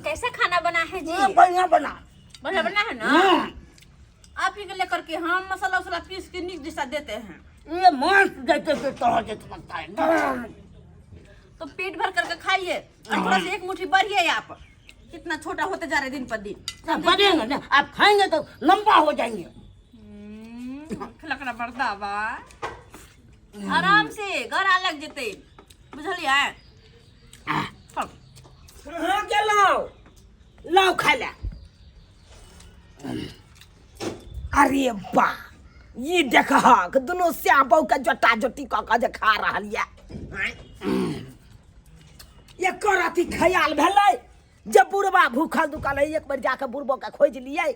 कैसा खाना बना है जी? बढ़िया बना। बढ़िया बना है ना? आप ही के लेकर के हम मसाला वसाला पीस के निक दिशा देते हैं। ये मस्त देते थे तो जैसे लगता है। तो पेट भर करके खाइए और थोड़ा सा एक मुट्ठी बढ़िए आप। कितना छोटा होते जा रहे दिन पर दिन। बढ़ेंगे ना, आप खाएंगे तो लंबा हो जाएंगे। खिलकड़ा मरदा बा आराम से घर आ लग जेते बुझलिया। हाँ के लाओ खा ले। अरे वाह, ये देखा दोनों श्याम बहू के जोटा जोटी कऽ खा रहा ये करती ख्याल भेलै जब बुढ़बा भूखल दुखल है एक बार जाके बुढ़बो के खोज लिए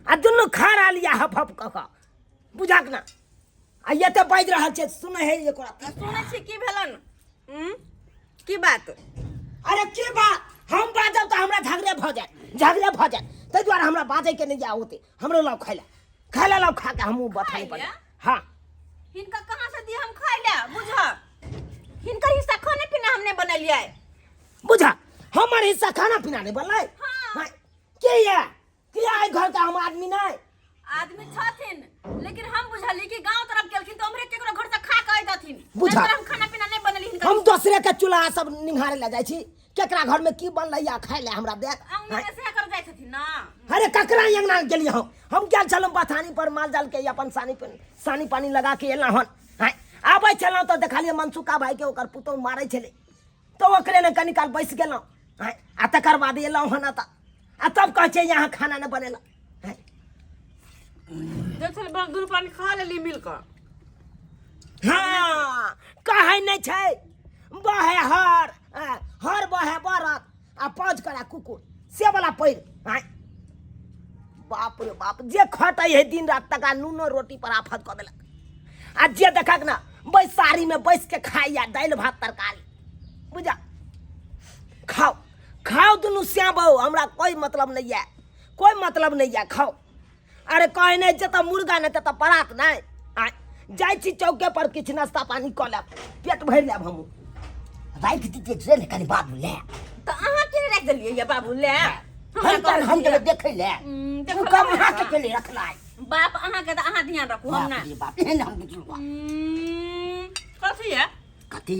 आ दुनू खा रहा लिया हफ हफ कऽ बुझाक ना। आ ये तो बाज रहा है सुने है ये करती सुने छी की भेलन की बात। अरे की बात हम बाजब तो हमरा झगड़े भ जाए ताहि दुआरे हमरा बाजे के नहीं जा होते। हमरो लाओ खाय ला लाओ खा के हमहू बताई पड़े। हाँ हिनका कहाँ से दिए हम खाई ले बुझा। हिनका हिस्सा खाने पीना हमने बनलिया है बुझा। हमारे हिस्सा खाना पीना नहीं बनल। हाँ। के ये किया है घर का हम आदमी नहीं आदमी छथिन लेकिन हम बुझली कि गांव तरफ गेलखिन तो हमरे केकरो घर से खा के आइतथिन। बुझा हम खाना पीना नहीं बनली हिनका। हम दूसरे के चूल्हा सब निहारे ले जाई छी केकरा घर में की बनलै या खाय ले हमरा देख। अंगना में से कर जाय छथिन ना। अरे ककरा अंगना गेलिए हम गेल छलहुँ बथानी पर माल जाल के अपन सानी पानी लगा के एलहुँ हन। आबै छलहुँ तो देखलिए मनसुका भाई के ओकर पुतौह मारै छलै तो ओकरे ने कनी काल बैस गेलहुँ आ तकर बाद एलहुँ हन आ तब कहै छै यहाँ खाना न बनेला। देख चल दूध पानी खा लेली मिलकर। हाँ कहै नहीं छै बहे हर बहे बरत आ पाँच करा कुकुर से वाला पैर। बाप रे बाप जे खटै है दिन रात तका नूनो रोटी पर आफत कऽ देलक आ जे देखक ना बैसारी में बैस के खाइया दालि भात तरकारी बुझा। खाओ दुनू श्याम बहू हमरा कोई मतलब नहीं है खाओ। अरे कहे नहीं जतऽ मुर्गा नहीं ततऽ परात नहीं जाय छी चौके पर किछ नाश्ता पानी कऽ लेब पेट भरि लेब हमहूँ राखि दीजिए ट्रेन कनी बाबू ले। तो अहाँ के राखि देलियै ये बाबू ले हम चले देखे ले तू कम अहाँ के लिए रखलाई बाप अहाँ के तो अहाँ ध्यान रखू हम ना बाप एहन हम बुझलुआ कथी है कथी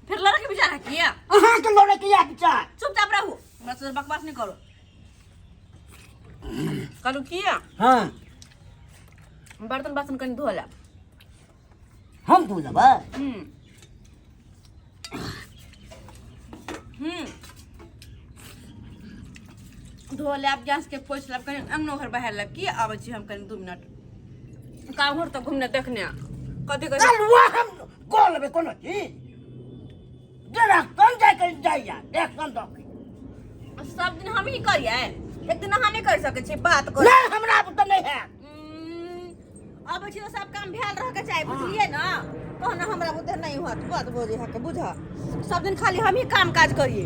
फिर लड़के के विचार किया अहाँ के लड़े के या विचार चुपचाप रहू हमरा से बकवास नहीं करो करू किया। हाँ बर्तन बासन कनी धो ले हम धो लेबै। धो लेब गैस के पोछ लेब कनी अंगनो घर बहार लेब की आबै छी हम कनी 2 मिनट काम घर तो घूमने देखने कथी कथी चलुआ हम कऽ लेबै कोनो चीज जरा कम जाय कर जाइया देख कम दो सब दिन हम ही करिए एक दिन अहाँ नहीं कर सके छी बात कर नहीं हमरा तो नहीं है। अब छी तो सब काम भेल रह के चाहिए बुझलिए ना कहना हमरा बुद्धि नहीं होत बात बोझे है के बुझा। सब दिन खाली हम ही काम काज करिए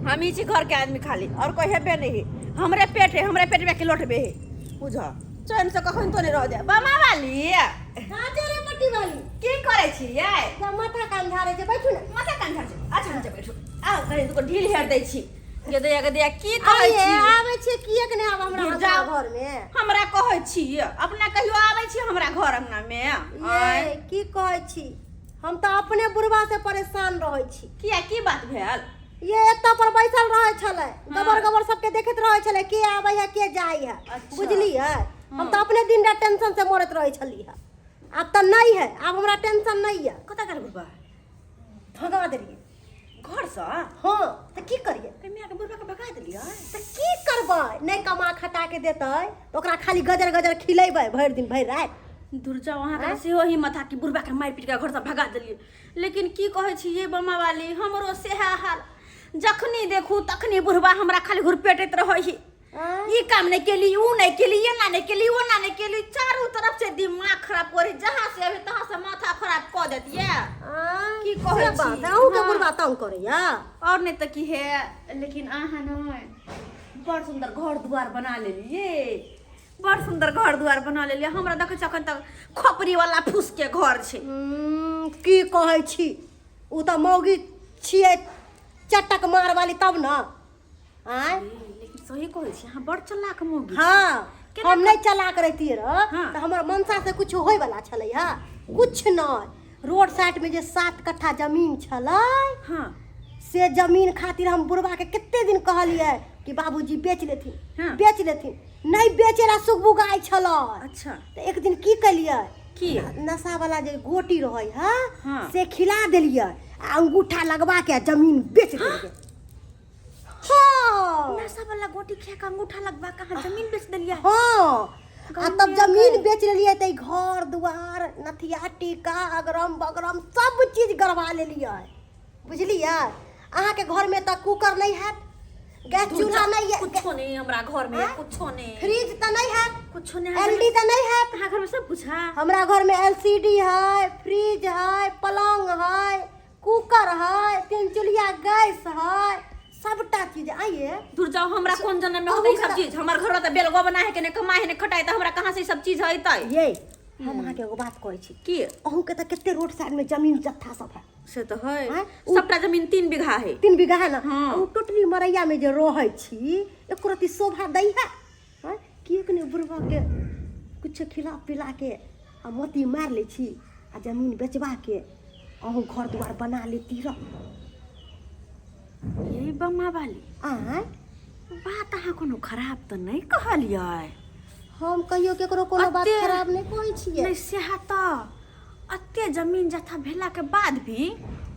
हम ही छी घर के आदमी खाली और कोई हेबे नहीं। हमरे पेट में के लोटबे है बुझा चैन से कखन तो नहीं रह जाए। बमा वाली हां तेरे मट्टी वाली की करे छी ये माथा कान झाड़े छै बैठू ना माथा कान झाड़े छै अच्छा नीचे बैठू आ कनी तो ढील हेर दै छी के दया की कहै छी आबै छै किएक नै आब हमरा घर में हमरा कहै छी अपना कहियो आबै छी हमरा घर अंगना में ये की कहै छी हम तो अपने बुढ़वा से परेशान रहै छी। किया की बात भेल ये एतऽ पर बैसल रहै छलै गबर सबके देखैत रहै छलै के आबै है के जाइ है बुझलियै। हम तो अपने दिन रात टेंशन से मरत रहै छली है अब तो नहीं है अब हमरा टेंशन नहीं है। कता कर बुढ़वा भगा देलिए घर से हाँ तो की करिए कमिया के बुढ़वा के भगा देलियै तो की करबै नहीं कमा खटा के देतै तो ओकरा खाली गजर खिलेबै भरि दिन भरि रात दूर जाओ वहाँ का सेहो ही मथा कि बुढ़वा के मारि पीट के घर से भगा देलियै। लेकिन की कहै छी ये बमा वाली हमरो सेहा हाल जखनी देखू तखनी बुढ़वा हमरा खाली घुरपेटैत रहै ही ये काम नहीं केली ऊ नहीं केली ये ना नहीं केली वो ना नहीं केली चारों तरफ से दिमाग खराब करे जहाँ से अभी तहाँ से माथा खराब कर देतिए की कहै छी अहूँ के बुढ़वा तंग करैया और नहीं तो की है। लेकिन अहाँ नहीं बड़ सुंदर घर द्वार बना लेलिए बड़ सुंदर घर द्वार बना लेलिए हमरा देखै छ अखन तक खोपड़ी वाला फूस के घर छै। की कहै छी ऊ तो मौगी छियै चटक मार वाली तब ना आय लेकिन सही कहै छी अहाँ बड़ चलाक मोगी हाँ हम नहीं चलाक रहती रह हाँ। तो हमर मनसा से कुछ होय वाला छलै हा कुछ नहीं रोड साइड में जे 7 कट्ठा जमीन छलै हाँ से जमीन खातिर हम बुढ़वा के कितने दिन कहलिए कि बाबूजी बेच लेथिन हाँ। बेच लेथिन नहीं बेचेला सुगबुगाई छलै अच्छा तो एक दिन की कलिए की नशा वाला जे गोटी रहै है हाँ। से खिला देलिए आ अंगूठा लगवा के जमीन बेच देलिए हाँ नशा वाला गोटी खा के अंगूठा लगवा के अहाँ जमीन बेच देलियै हाँ आ तब गंजे जमीन गए। बेच लेलिए तो घर दुआर नथिया टीका अगरम बगरम सब चीज गड़वा लेलिए बुझलिए अहाँ के घर में तो कुकर नहीं है गैस चूल्हा नहीं है कुछो नहीं हमरा घर में हाँ? कुछो नहीं फ्रिज तो नहीं है कुछो नहीं एलडी तो नहीं है अहाँ घर में सब कुछ है हमरा घर में एलसीडी है फ्रिज है पलंग है कुकर है 3 चूल्हा गैस है सबटा चीज आइए दूर जाओ हमरा कौन जन्म में अहू होतै ई के सब त- चीज हमर घर में त बेलगो बना है के ने कमाए है ने खटाई त हमरा कहां से ई सब चीज हेतै ये हम अहाँ के एगो बात कहै छी की अहूँ के तो कितने रोड साइड में जमीन जत्था सब है से तो है हाँ? सबटा जमीन 3 बीघा है 3 बीघा है ना हाँ। उ टोटली मरैया में जे रहै छी एको रति शोभा दै है हाँ? कि ने बुढ़वा के कुछ खिला पिला के आ मोती मार ले छी आ जमीन बेचवा के अहूँ घर द्वार बना लेती रह ये बम्मा वाली आय बात अहाँ कोनो खराब त नहीं कहलियै हम कहियो केकरो कोनो बात अते- खराब नहीं कहै छियै नहीं सेहा त अते जमीन जथा भेला के बाद भी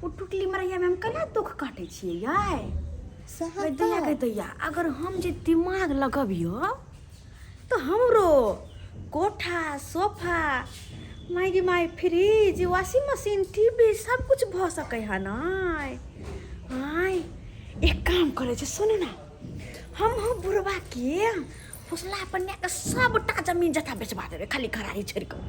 उ टुटली मरैया में हम केना दुख काटै छियै याय सहा ओए दैया के दैया अगर हम जे दिमाग लगबियो तो हमरो कोठा सोफा माई माई फ्रिज वॉशिंग मशीन टीवी सब कुछ भ सकै है नाय आय एक काम करे छै सुने ना हम बुढ़वा के फुसला पन्या के सबटा जमीन जथा बेचबा देबे खाली खरारी छोड़ के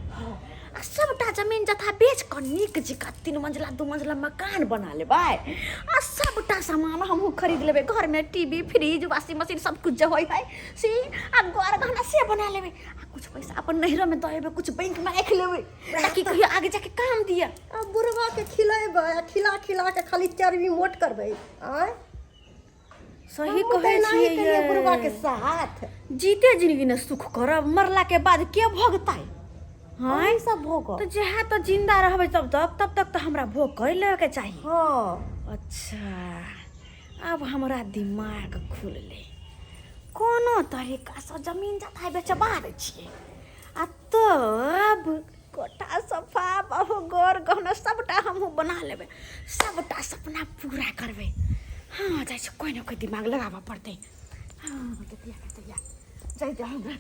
आ सबटा जमीन जथा बेच के नीक जका 3 मंजिला 2 मंजिला मकान बना लेबै आ सबटा सामान हम खरीद लेबै घर में टीवी फ्रिज वॉशिंग मशीन सब कुछ जो होय है से आ घर गहना से बना लेबै आ कुछ पैसा अपन नहिरो में दएबै कुछ बैंक में रख लेबै ताकि कहियो आगे जाके काम दिया अब बुढ़वा के खिलेबै आ खिला खिला के खाली चर्बी मोट करबै आय सही हम कहै तो नहीं छियै करिए ये। बुढ़वा के साथ जीते जिंदगी ने सुख करब मरला के बाद के भोगतै हाँ हम सब भोग तो जहाँ तो जिंदा रहबै तब तक तो हमरा भोग कर लेवे के चाहिए हाँ अच्छा अब हमरा दिमाग खुलले कोनो तरीका से जमीन जथा बेचबा दै छियै आ तब कोठा सोफा बहु गोर गहना सबटा हमहूँ बना लेबै सबटा सपना पूरा करबै हाँ जाइ छै कोई ना कोई दिमाग लगाबऽ पड़तै हाँ दैया जाय दे हमरा